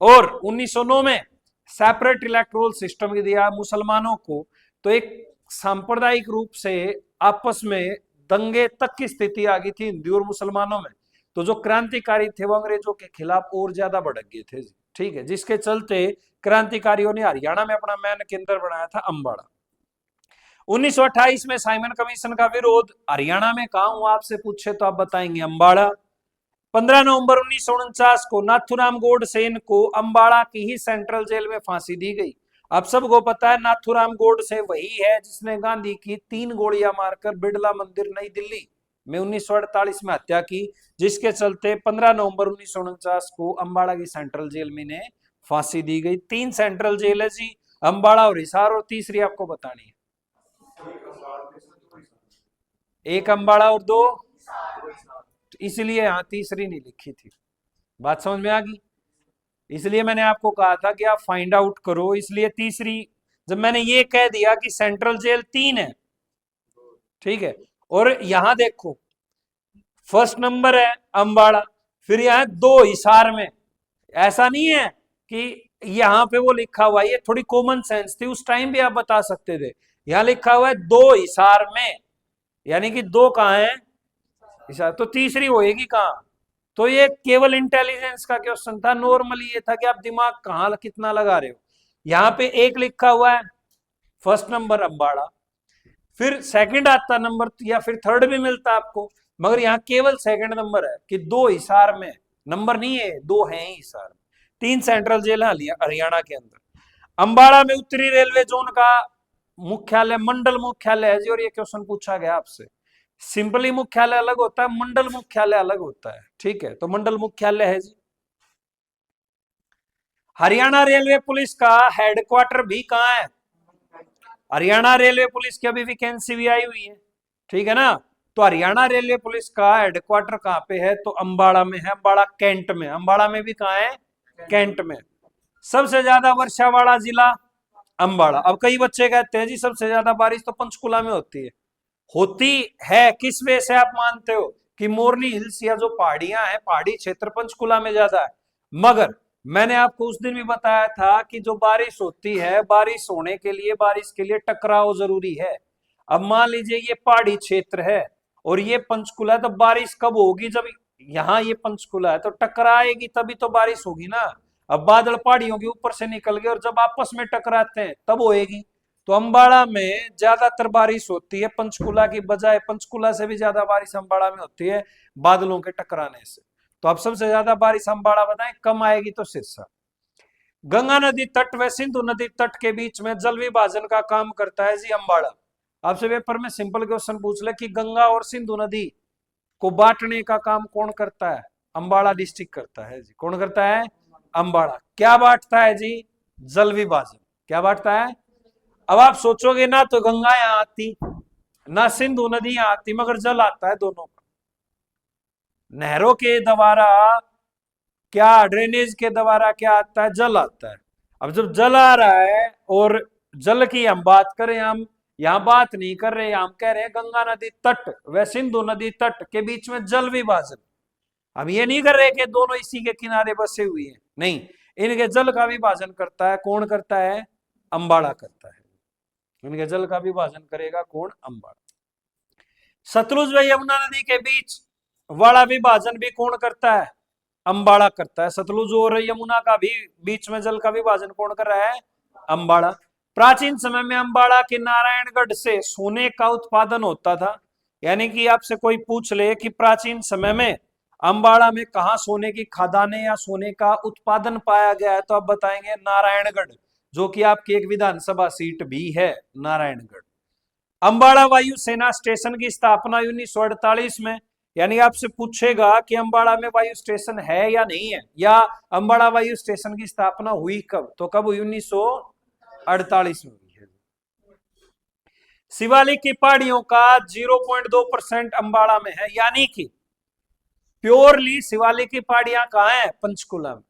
और 1909 में सेपरेट इलेक्टोरल सिस्टम दिया मुसलमानों को। तो एक सांप्रदायिक रूप से आपस में दंगे तक की स्थिति आ गई थी हिंदू और मुसलमानों में। तो जो क्रांतिकारी थे वो अंग्रेजों के खिलाफ और ज्यादा भड़क गए थे, ठीक है, जिसके चलते क्रांतिकारियों ने हरियाणा में अपना मेन केंद्र बनाया था अम्बाड़ा। 1928 में साइमन कमीशन का विरोध हरियाणा में कहां हुआ, आपसे पूछे तो आप बताएंगे अम्बाड़ा। 15 नवंबर 1949 को नाथूराम गोडसे को अम्बाड़ा की ही सेंट्रल जेल में फांसी दी गई। आप सबको पता है नाथूराम गोडसे वही है जिसने गांधी की 3 गोलियां मारकर बिड़ला मंदिर नई दिल्ली में 1948 में हत्या की, जिसके चलते 15 नवंबर 1949 को अम्बाड़ा की सेंट्रल जेल में ने फांसी दी गई। 3 सेंट्रल जेल है जी, अम्बाड़ा और हिसार, और तीसरी आपको बतानी है। एक अम्बाड़ा और 2, इसलिए यहां तीसरी नहीं लिखी थी। बात समझ में आ गई? इसलिए मैंने आपको कहा था कि आप फाइंड आउट करो, इसलिए तीसरी जब मैंने ये कह दिया कि सेंट्रल जेल 3 है, ठीक है, और यहां देखो फर्स्ट नंबर है अम्बाड़ा, फिर यहां 2 हिसार में। ऐसा नहीं है कि यहां पे वो लिखा हुआ है, ये थोड़ी कॉमन सेंस थी, उस टाइम भी आप बता सकते थे। यहां लिखा हुआ है 2 हिसार में, यानी कि 2 कहां है? हिसार, तो तीसरी होएगी कहां? तो ये केवल इंटेलिजेंस का क्वेश्चन था, नॉर्मली ये था कि आप दिमाग कहां कितना लगा रहे हो। यहां पे 1 लिखा हुआ है, फर्स्ट नंबर अम्बाड़ा, फिर सेकंड आता नंबर या फिर थर्ड भी मिलता आपको, मगर यहाँ केवल सेकंड नंबर है कि 2 हिसार में, नंबर नहीं है, 2 है ही हिसार में। 3 सेंट्रल जेल है हरियाणा के अंदर। अम्बाड़ा में उत्तरी रेलवे जोन का मुख्यालय मंडल मुख्यालय है जी, और ये क्वेश्चन पूछा गया आपसे। सिंपली मुख्यालय अलग होता है, मंडल मुख्यालय अलग होता है, ठीक है, तो मंडल मुख्यालय है जी। हरियाणा रेलवे पुलिस का हेडक्वार्टर भी कहां है? हरियाणा रेलवे पुलिस की अभी वैकेंसी भी आई हुई है, ठीक है ना। तो हरियाणा रेलवे पुलिस का हेडक्वार्टर कहां पे है? तो अम्बाड़ा में है, अम्बाड़ा कैंट में। अम्बाड़ा में भी कहां है? कैंट में। सबसे ज्यादा वर्षा वाला जिला अम्बाड़ा। अब कई बच्चे कहते हैं जी सबसे ज्यादा बारिश तो पंचकुला में होती है किस वजह से आप मानते हो कि मोरनी हिल्स या जो पहाड़ियां हैं, पहाड़ी क्षेत्र पंचकुला में ज्यादा है। मगर मैंने आपको उस दिन भी बताया था कि जो बारिश होती है, बारिश होने के लिए, बारिश के लिए टकराव जरूरी है। अब मान लीजिए ये पहाड़ी क्षेत्र है और ये पंचकुला है, तो बारिश कब होगी? जब यहाँ ये पंचकुला है तो टकराएगी तभी तो बारिश होगी ना। अब बादल पहाड़ियों के ऊपर से निकल गए और जब आपस में टकराते हैं तब होएगी। तो अंबाड़ा में ज्यादातर बारिश होती है पंचकुला की बजाय, पंचकुला से भी ज्यादा बारिश अंबाड़ा में होती है बादलों के टकराने से। तो अब सबसे ज्यादा बारिश अंबाड़ा बताएं, कम आएगी तो सिरसा। गंगा नदी तट व सिंधु नदी तट के बीच में जल विभाजन का काम करता है जी अंबाड़ा। आपसे पेपर में सिंपल क्वेश्चन पूछ ले कि गंगा और सिंधु नदी को बांटने का काम कौन करता है? अंबाड़ा डिस्ट्रिक्ट करता है जी। कौन करता है? अंबाड़ा। क्या बांटता है जी? जल विभाजन। क्या बांटता है? अब आप सोचोगे ना तो गंगा यहां आती ना सिंधु नदी यहां आती, मगर जल आता है दोनों का। नहरों के द्वारा क्या, ड्रेनेज के द्वारा क्या आता है? जल आता है। अब जब जल आ रहा है, और जल की हम बात करें, हम यहां बात नहीं कर रहे, हम कह रहे हैं गंगा नदी तट व सिंधु नदी तट के बीच में जल विभाजन। हम ये नहीं कर रहे कि दोनों इसी के किनारे बसे हुए हैं, नहीं, इनके जल का विभाजन करता है कौन? करता है अंबाड़ा करता है। इनके जल का विभाजन करेगा कौन? अंबाड़ा। सतलुज व यमुना नदी के बीच वाला विभाजन भी कौन करता है? अंबाड़ा करता है। सतलुज और यमुना का भी बीच में जल का विभाजन कौन कर रहा है? अंबाड़ा। प्राचीन समय में अंबाड़ा के नारायणगढ़ से सोने का उत्पादन होता था। यानी कि आपसे कोई पूछ ले कि प्राचीन समय में अंबाड़ा में कहा सोने की खदानें या सोने का उत्पादन पाया गया है, तो आप बताएंगे नारायणगढ़, जो कि आपकी एक विधानसभा सीट भी है नारायणगढ़। अंबाड़ा वायु सेना स्टेशन की स्थापना 1948 में। यानी आपसे पूछेगा कि अंबाड़ा में वायु स्टेशन है या नहीं है, या अंबाड़ा वायु स्टेशन की स्थापना हुई कब, तो कब हुई? 1948 में हुई है। शिवालिक की पहाड़ियों का 0.2% अंबाड़ा में है। यानी कि प्योरली शिवालिक की पहाड़ियां कहां है? पंचकुला में।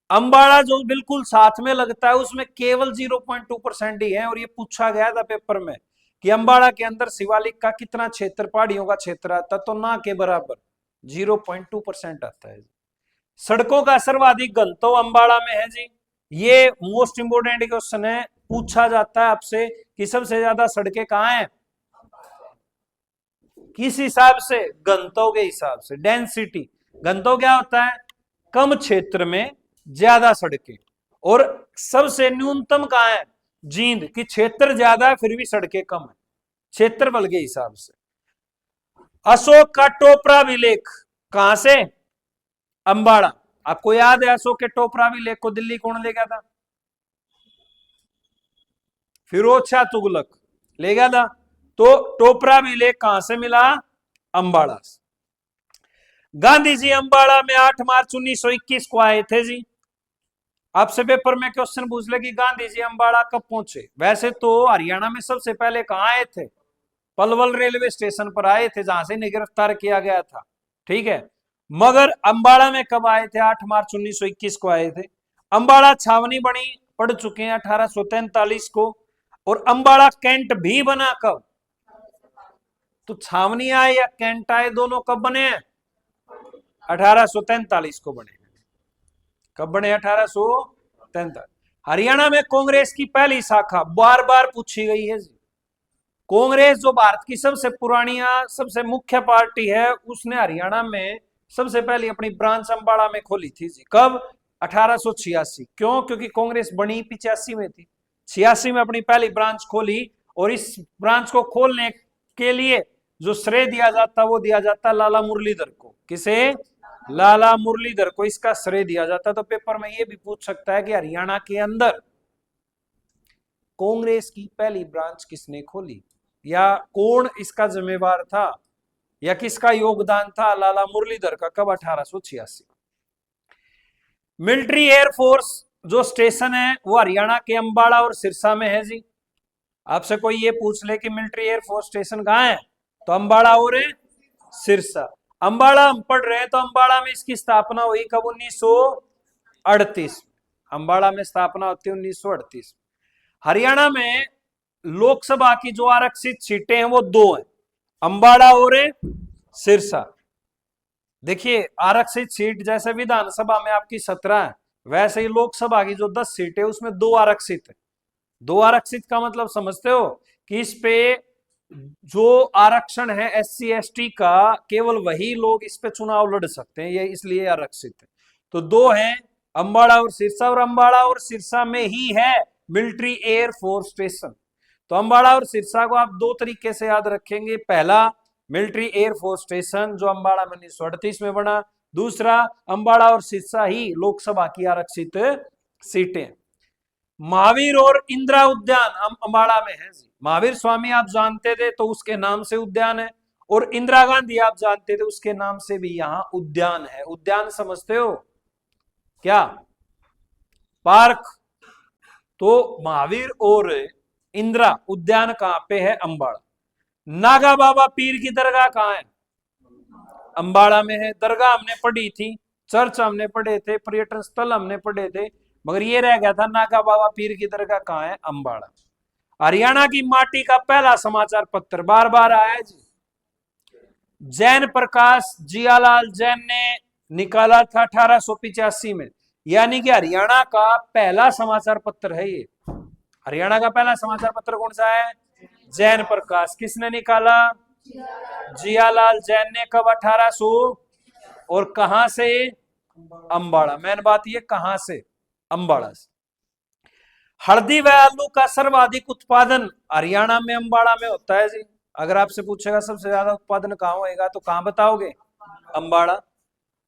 अंबाड़ा जो बिल्कुल साथ में लगता है उसमें केवल 0.2% ही है। और ये पूछा गया था पेपर में कि अंबाड़ा के अंदर शिवालिक का कितना क्षेत्र, पहाड़ियों का क्षेत्र आता, तो ना के बराबर 0.2% आता है। सड़कों का सर्वाधिक घनत्व अंबाड़ा में है जी। ये मोस्ट इंपोर्टेंट क्वेश्चन है, पूछा जाता है आपसे कि सबसे ज्यादा सड़कें कहां हैं? किस हिसाब से? घनत्व के हिसाब से, डेंसिटी। घनत्व क्या होता है? कम क्षेत्र में ज्यादा सड़कें। और सबसे न्यूनतम कहां है? जींद की क्षेत्र ज्यादा है फिर भी सड़कें कम है, क्षेत्रफल के हिसाब से। अशोक का टोपरा विलेख कहां से? अंबाड़ा। आपको याद है अशोक के टोपरा विलेख को दिल्ली कौन ले गया था? फिरोज शाह तुगलक ले गया था। तो टोपरा विलेख कहां से मिला? अंबाड़ा से। गांधी जी अंबाड़ा में 8 मार्च 1921 को आए थे जी। आपसे पेपर में क्वेश्चन पूछ ले कि गांधी जी अंबाड़ा कब पहुंचे। वैसे तो हरियाणा में सबसे पहले कहां आए थे? पलवल रेलवे स्टेशन पर आए थे, जहां से इन्हें गिरफ्तार किया गया था। ठीक है, मगर अंबाड़ा में कब आए थे? 8 मार्च 1921 को आए थे। अंबाड़ा छावनी बनी पड़ चुके हैं 1843 को। और अंबाड़ा कैंट भी बना कब? तो छावनी आए या कैंट आए, दोनों कब बने हैं? 1843 को बने। कब बने? 1843। हरियाणा में कांग्रेस की पहली शाखा बार बार पूछी गई है जी। कांग्रेस जो भारत की सबसे पुरानी सबसे मुख्य पार्टी है, उसने हरियाणा में सबसे पहले अपनी ब्रांच अंबाड़ा में खोली थी जी। कब? 1886। क्यों? क्योंकि कांग्रेस बनी 85 में थी, 86 में अपनी पहली ब्रांच खोली। और इस ब्रांच को खोलने के लिए जो श्रेय दिया जाता वो दिया जाता लाला मुरलीधर को। किसे? लाला मुरलीधर को इसका श्रेय दिया जाता। तो पेपर में ये भी पूछ सकता है कि हरियाणा के अंदर कांग्रेस की पहली ब्रांच किसने खोली, या कौन इसका जिम्मेवार था, या किसका योगदान था लाला मुरलीधर का। कब? 1886। मिलिट्री एयरफोर्स जो स्टेशन है वो हरियाणा के अंबाड़ा और सिरसा में है जी। आपसे कोई ये पूछ ले कि मिलिट्री एयरफोर्स स्टेशन कहां है, तो अंबाड़ा और सिरसा। अंबाड़ा हम पढ़ रहे हैं, तो अंबाड़ा में इसकी स्थापना हुई कब? 1938। अंबाड़ा में स्थापना होती है 1938। हरियाणा में लोकसभा की जो आरक्षित सीटें हैं वो 2 हैं, अंबाड़ा और सिरसा। देखिए आरक्षित सीट जैसे विधानसभा में आपकी 17 है, वैसे ही लोकसभा की जो 10 सीटें उसमें 2 आरक्षित है। 2 आरक्षित का मतलब समझते हो कि इस पे जो आरक्षण है SC ST का, केवल वही लोग इस पे चुनाव लड़ सकते हैं, ये इसलिए आरक्षित है। तो 2 हैं, अंबाड़ा और सिरसा। और अंबाड़ा और सिरसा में ही है मिलिट्री एयर फोर्स स्टेशन। तो अंबाड़ा और सिरसा को आप दो तरीके से याद रखेंगे। पहला, मिलिट्री एयरफोर्स स्टेशन जो अंबाड़ा में 1938 में बना। दूसरा, अंबाड़ा और सिरसा ही लोकसभा की आरक्षित सीटें। महावीर और इंदिरा उद्यान अंबाड़ा में है। महावीर स्वामी आप जानते थे तो उसके नाम से उद्यान है, और इंदिरा गांधी आप जानते थे उसके नाम से भी यहां उद्यान है। उद्यान समझते हो क्या? पार्क। तो महावीर और इंदिरा उद्यान कहां पे है? अंबाड़ा। नागा बाबा पीर की दरगाह कहां है? अंबाड़ा में है। दरगाह हमने पढ़ी थी, चर्च हमने पढ़े थे, पर्यटन स्थल हमने पढ़े थे, मगर ये रह गया था नागा बाबा पीर की दरगाह कहां है? अंबाड़ा। हरियाणा की माटी का पहला समाचार पत्र, बार बार आया है जी, जैन प्रकाश जियालाल जैन ने निकाला था 1885 में। यानी कि हरियाणा का पहला समाचार पत्र है ये। हरियाणा का पहला समाचार पत्र कौन सा है? जैन प्रकाश। किसने निकाला? जियालाल जैन ने। कब? 1800। और कहां से? अंबाड़ा। मेन बात ये कहां से? अंबाड़ा से। हल्दी व आलू का सर्वाधिक उत्पादन हरियाणा में अंबाड़ा में होता है जी। अगर आपसे पूछेगा सबसे ज्यादा उत्पादन कहां होएगा तो कहां बताओगे? अंबाड़ा।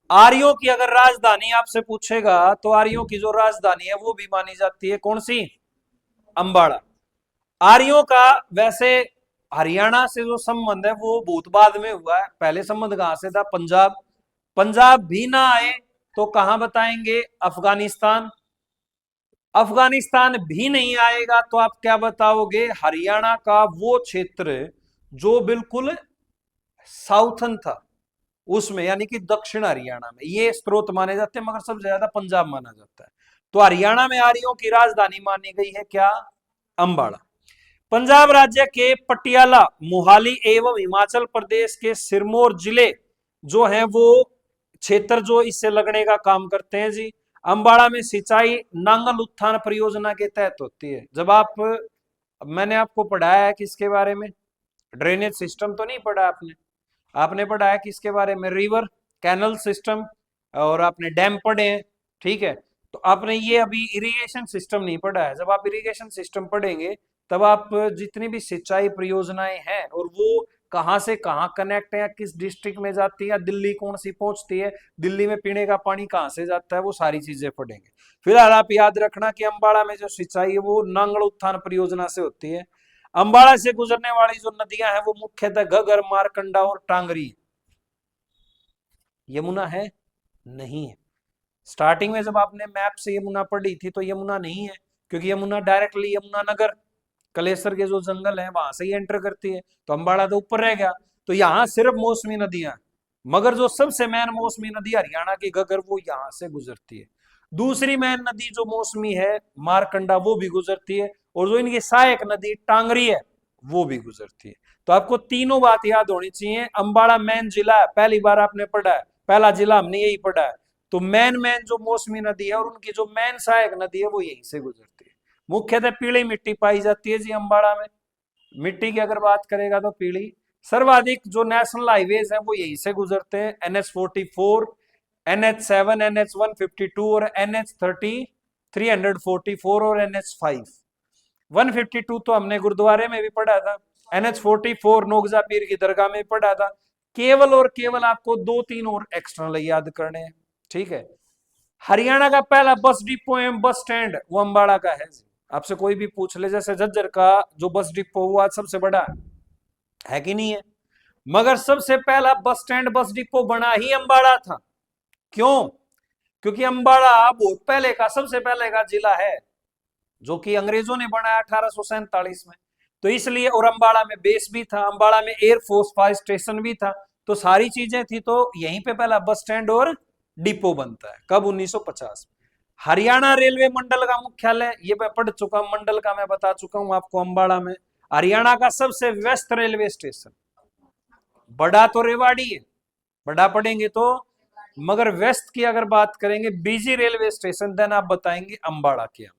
आर्यों की अगर राजधानी आपसे पूछेगा तो आर्यों की जो राजधानी है वो भी मानी जाती है, कौन सी? अंबाड़ा। आर्यों का वैसे हरियाणा से जो संबंध है वो बहुत बाद में हुआ है। पहले संबंध कहां से था? पंजाब। पंजाब भी ना आए तो कहां बताएंगे? अफगानिस्तान। अफगानिस्तान भी नहीं आएगा तो आप क्या बताओगे? हरियाणा का वो क्षेत्र जो बिल्कुल साउथन था उसमें, यानी कि दक्षिण हरियाणा में। ये स्रोत माने जाते हैं, मगर सबसे ज्यादा पंजाब माना जाता है। तो हरियाणा में आर्यों की राजधानी मानी गई है क्या? अंबाड़ा। पंजाब राज्य के पटियाला, मोहाली एवं हिमाचल प्रदेश के सिरमौर जिले जो हैं वो क्षेत्र जो इससे लगने का काम करते हैं जी। अंबाड़ा में सिंचाई नांगल उत्थान परियोजना के तहत होती है। जब आप, मैंने आपको पढ़ाया है किसके बारे में? ड्रेनेज सिस्टम तो नहीं पढ़ा आपने? आपने पढ़ा है किसके बारे में? रिवर कैनल सिस्टम, और आपने डैम पढ़े हैं, ठीक है। तो आपने ये अभी इरिगेशन सिस्टम नहीं पढ़ा है। जब आप इरिगेशन सिस्टम पढ़ेंगे तब आप जितनी भी सिंचाई परियोजनाएं हैं और वो कहां से कहां कनेक्ट है, किस डिस्ट्रिक्ट में जाती है, दिल्ली कौन सी पहुंचती है, दिल्ली में पीने का पानी कहां से जाता है, वो सारी चीजें पढ़ेंगे। फिलहाल आप याद रखना कि अंबाड़ा में जो सिंचाई है वो नांगल उत्थान परियोजना से होती है। अंबाड़ा से गुजरने वाली जो नदियां हैं वो मुख्यतः घग्गर, मारकंडा और टांगरी। यमुना है? नहीं है। स्टार्टिंग में जब आपने मैप से यमुना पढ़ी थी तो यमुना नहीं है, क्योंकि यमुना डायरेक्टली यमुना नगर कलेसर के जो जंगल है वहां से ही एंटर करती है, तो अंबाड़ा तो ऊपर रह गया। तो यहाँ सिर्फ मौसमी नदियां, मगर जो सबसे मेन मौसमी नदी हरियाणा की घग्गर वो यहाँ से गुजरती है। दूसरी मेन नदी जो मौसमी है मारकंडा वो भी गुजरती है, और जो इनकी सहायक नदी टांगरी है वो भी गुजरती है। तो आपको तीनों बात याद होनी चाहिए। अंबाड़ा मेन जिला है, पहली बार आपने पढ़ा है, पहला जिला हमने यही पढ़ा है। तो मेन मेन जो मौसमी नदी है और उनकी जो मेन सहायक नदी है वो यहीं से गुजरती है। मुख्यतः पीली मिट्टी पाई जाती है जी अंबाड़ा में। मिट्टी की अगर बात करेगा तो पीली। सर्वाधिक जो नेशनल हाईवेज है वो यहीं से गुजरते हैं, NH44, NH7, NH152 और NH30, 344 और NH5। 152 तो हमने गुरुद्वारे में भी पढ़ा था, NH44 नोगजा पीर की दरगाह में पढ़ा था। केवल और केवल आपको 2-3 और एक्स्ट्रा याद करने हैं, ठीक है। हरियाणा का पहला बस डिपो एवं बस स्टैंड वो अंबाड़ा का है। आपसे कोई भी पूछ ले, जैसे झज्जर का जो बस डिपो वो आज सबसे बड़ा है कि नहीं है, मगर सबसे पहला बस स्टैंड बस डिपो बना ही अंबाड़ा था। क्यों? क्योंकि अंबाड़ा बहुत पहले का, सबसे पहले का जिला है जो कि अंग्रेजों ने बनाया 1847 में, तो इसलिए। और अंबाड़ा में बेस भी था, अंबाड़ा में एयरफोर्स फायर स्टेशन भी था, तो सारी चीजें थी। तो यहीं पे पहला बस स्टैंड और डिपो बनता है। कब? 1950। हरियाणा रेलवे मंडल का मुख्यालय, ये मैं पढ़ चुका हूं, मंडल का मैं बता चुका हूं आपको, अंबाड़ा में। हरियाणा का सबसे व्यस्त रेलवे स्टेशन, बड़ा तो रेवाड़ी है, बड़ा पढ़ेंगे तो, मगर व्यस्त की अगर बात करेंगे, बिजी रेलवे स्टेशन, देन आप बताएंगे अंबाड़ा के अंदर।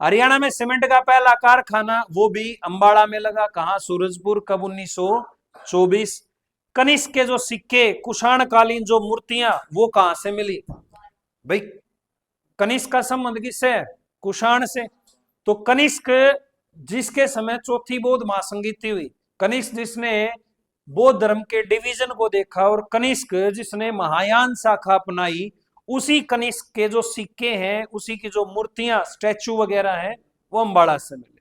हरियाणा में सीमेंट का पहला कारखाना वो भी अंबाड़ा में लगा। कहां? सूरजपुर। कब? 1924। कनिष्क के जो सिक्के, कुषाण कालीन जो मूर्तियां, वो कहां से मिली? भाई कनिष्क का संबंध किससे है? कुषाण से। तो कनिष्क जिसके समय चौथी बौद्ध महासंगीति हुई। कनिष्क जिसने बौद्ध धर्म के डिवीजन को देखा, और कनिष्क जिसने महायान शाखा अपनाई, उसी कनिष्क के जो सिक्के हैं, उसी की जो मूर्तियां स्टैचू वगैरह हैं, वो अम्बाड़ा से मिले।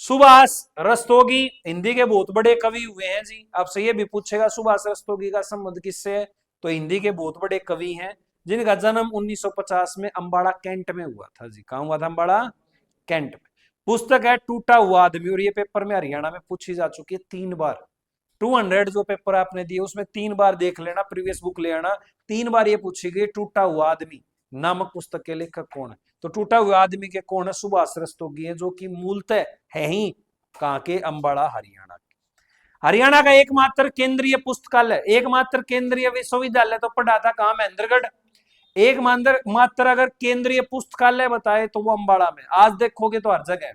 सुभाष रस्तोगी हिंदी के बहुत बड़े कवि हुए हैं जी। आपसे ये भी पूछेगा सुभाष रस्तोगी का संबंध किससे है, तो हिंदी के बहुत बड़े कवि हैं जिनका जन्म 1950 में अम्बाड़ा कैंट में हुआ था जी। कहां हुआ था? अम्बाड़ा कैंट में। पुस्तक है टूटा हुआ आदमी, और ये पेपर में हरियाणा में पूछी जा चुकी है 3 बार। 200 जो पेपर आपने दिए उसमें 3 बार देख लेना, प्रीवियस बुक ले आना, 3 बार ये पूछी गई टूटा हुआ आदमी नामक पुस्तक के लेखक कौन है। तो टूटा हुआ आदमी के कौन है? सुभाष रस्तोगी है, जो कि मूलतः है ही कहां के? अम्बाड़ा हरियाणा के। हरियाणा का एकमात्र केंद्रीय पुस्तकालय, एकमात्र केंद्रीय विश्वविद्यालय तो पढ़ा था कहां? महेंद्रगढ़। एक मात्र अगर केंद्रीय पुस्तकालय बताए तो वो अम्बाड़ा में। आज देखोगे तो हर जगह,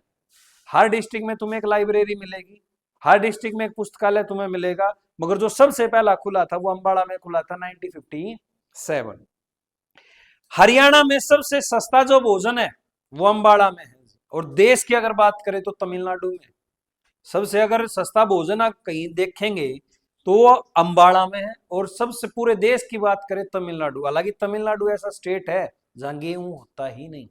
हर डिस्ट्रिक्ट में तुम्हें एक लाइब्रेरी मिलेगी, हर डिस्ट्रिक्ट में एक पुस्तकालय तुम्हें मिलेगा, मगर जो सबसे पहला खुला था वो अम्बाड़ा में खुला था 1957। हरियाणा में सबसे सस्ता जो भोजन है वो अम्बाड़ा में है। और देश की अगर बात करें तो तमिलनाडु में सबसे, अगर सस्ता भोजन आप कहीं देखेंगे तो अम्बाड़ा में है। और सबसे पूरे देश की बात करें तमिलनाडु, हालांकि तमिलनाडु ऐसा स्टेट है जहां गेहूं होता ही नहीं,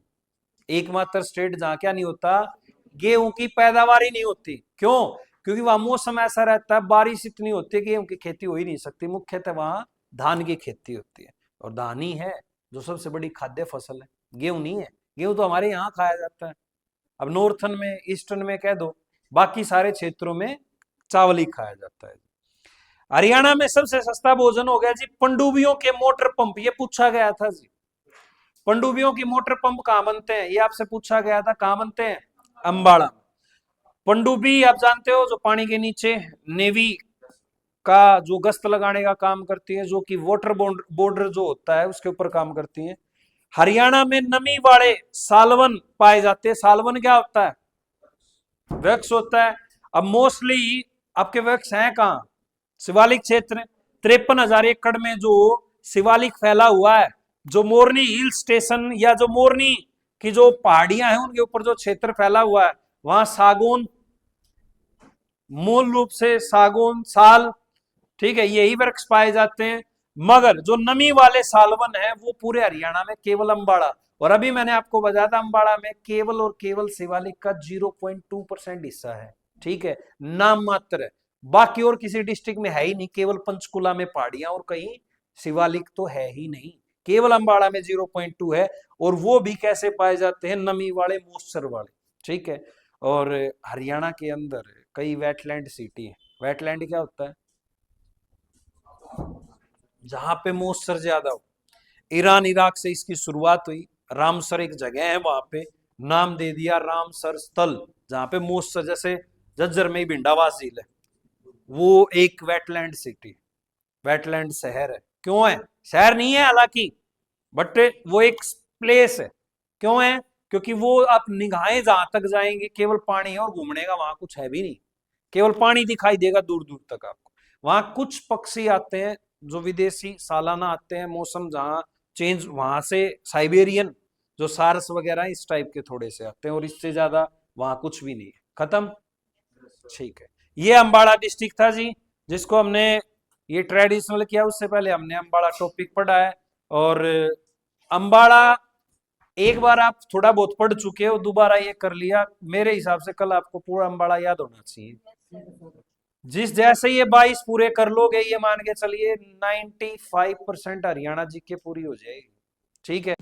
एकमात्र स्टेट जहां क्या नहीं होता? गेहूं की पैदावार ही नहीं होती। क्यों? क्योंकि वहां मौसम ऐसा रहता है, बारिश इतनी होती है कि गेहूं की खेती हो ही नहीं सकती। मुख्यतः वहां धान की खेती होती है, और धान ही है जो सबसे बड़ी खाद्य फसल है, गेहूं नहीं है। गेहूं तो हमारे यहाँ खाया जाता है, अब नॉर्थन में, ईस्टर्न में कह दो, बाकी सारे क्षेत्रों में चावल ही खाया जाता है। हरियाणा में सबसे सस्ता भोजन हो गया जी पनडुब्बियों के मोटर पंप। ये पूछा गया था जी, पनडुब्बियों की मोटर पंप कहां बनते हैं? ये आपसे पूछा गया था, कहां बनते हैं? अम्बाड़ा। पनडुब्बी आप जानते हो, जो पानी के नीचे नेवी का जो गश्त लगाने का काम करती है, जो कि वाटर बॉर्डर जो होता है उसके ऊपर काम करती है। हरियाणा में नमी वाले सालवन पाए जाते हैं। सालवन क्या होता है? वृक्ष होता है। अब मोस्टली आपके वृक्ष हैं कहां? शिवालिक क्षेत्र। 53,000 एकड़ में जो शिवालिक फैला हुआ है, जो मोरनी हिल स्टेशन या जो मोरनी की जो पहाड़ियां हैं उनके ऊपर जो क्षेत्र फैला हुआ है, वहां सागौन, मूल रूप से सागौन, साल, ठीक है, यही वृक्ष पाए जाते हैं। मगर जो नमी वाले सालवन है वो पूरे हरियाणा में केवल अम्बाड़ा, और अभी मैंने आपको बताया था अम्बाड़ा में केवल और केवल शिवालिक का 0.2% हिस्सा है, ठीक है, नाम मात्र है। बाकी और किसी डिस्ट्रिक्ट में है ही नहीं, केवल पंचकुला में पहाड़ियां और कहीं शिवालिक तो है ही नहीं, केवल अम्बाड़ा में 0.2 है। और वो भी कैसे पाए जाते हैं? नमी वाले, मॉइस्चर वाले, ठीक है। और हरियाणा के अंदर कई वेटलैंड सिटी है। वेटलैंड क्या होता है? जहां पे मॉइस्चर ज्यादा हो। ईरान इराक से इसकी शुरुआत हुई। रामसर एक जगह है, वहां पे नाम दे दिया रामसर स्थल, जहां पे मॉइस्चर, जैसे झज्जर में भिंडावास झील है, वो एक वेटलैंड सिटी, वेटलैंड शहर है। क्यों है? शहर नहीं है हालांकि, बट वो एक प्लेस है। क्यों है? क्योंकि वो आप निगाहें जहां तक जाएंगे केवल पानी है, और घूमने का वहां कुछ है भी नहीं, केवल पानी दिखाई देगा दूर दूर तक आपको। वहां कुछ पक्षी आते हैं जो विदेशी सालाना आते हैं, मौसम जहां चेंज, वहां से साइबेरियन जो सारस वगैरह इस टाइप के थोड़े से आते हैं, और इससे ज्यादा वहां कुछ भी नहीं है। खत्म, ठीक है। ये अम्बाड़ा डिस्ट्रिक्ट था जी, जिसको हमने ये ट्रेडिशनल किया। उससे पहले हमने अम्बाड़ा टॉपिक पढ़ा है। और अम्बाड़ा एक बार आप थोड़ा बहुत पढ़ चुके हो, दोबारा ये कर लिया, मेरे हिसाब से कल आपको पूरा अम्बाड़ा याद होना चाहिए। जिस जैसे ये 22 पूरे कर लोगे, ये मान के चलिए 95% हरियाणा जी के पूरी हो जाएगी, ठीक है।